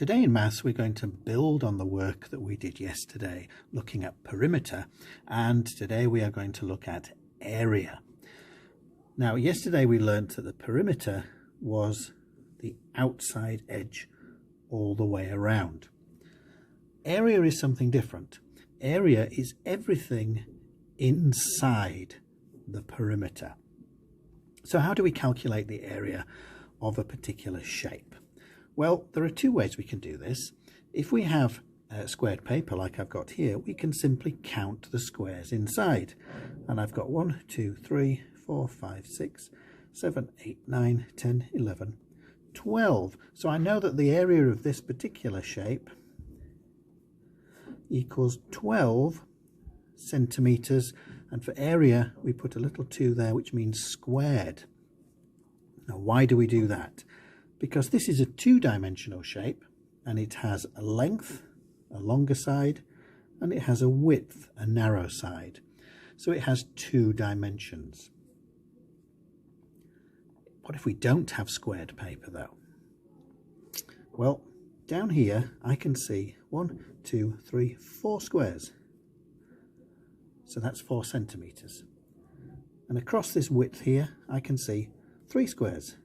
Today in Maths we're going to build on the work that we did yesterday looking at perimeter, and today we are going to look at area. Now yesterday we learnt that the perimeter was the outside edge all the way around. Area is something different. Area is everything inside the perimeter. So how do we calculate the area of a particular shape? Well, there are two ways we can do this. If we have squared paper like I've got here, we can simply count the squares inside. And I've got 1, 2, 3, 4, 5, 6, 7, 8, 9, 10, 11, 12. So I know that the area of this particular shape equals 12 centimeters. And for area, we put a little 2 there, which means squared. Now, why do we do that? Because this is a two-dimensional shape, and it has a length, a longer side, and it has a width, a narrow side. So it has two dimensions. What if we don't have squared paper though? Well, down here I can see 1, 2, 3, 4 squares. So that's 4 centimeters. And across this width here I can see 3 squares.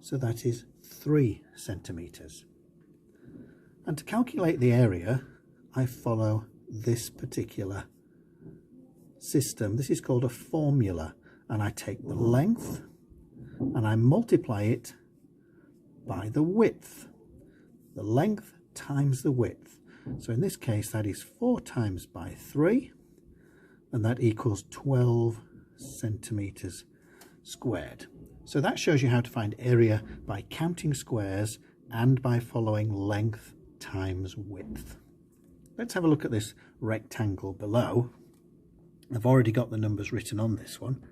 So that is 3 centimeters. And to calculate the area, I follow this particular system. This is called a formula, and I take the length and I multiply it by the width. The length times the width. So in this case that is 4 times by 3, and that equals 12 centimeters squared. So that shows you how to find area by counting squares and by following length times width. Let's have a look at this rectangle below. I've already got the numbers written on this one.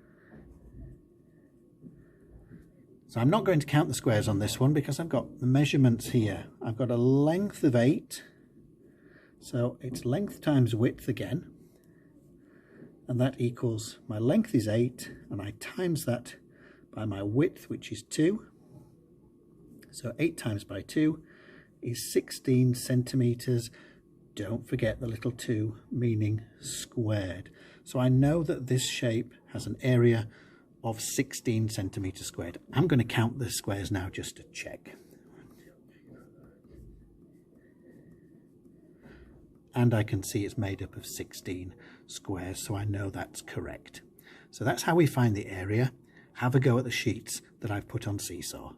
So I'm not going to count the squares on this one because I've got the measurements here. I've got a length of 8. So it's length times width again. And that equals, my length is 8, and I times that by my width, which is 2. So 8 times by 2 is 16 centimeters. Don't forget the little 2, meaning squared. So I know that this shape has an area of 16 centimeters squared. I'm going to count the squares now just to check. And I can see it's made up of 16 squares, so I know that's correct. So that's how we find the area. Have a go at the sheets that I've put on Seesaw.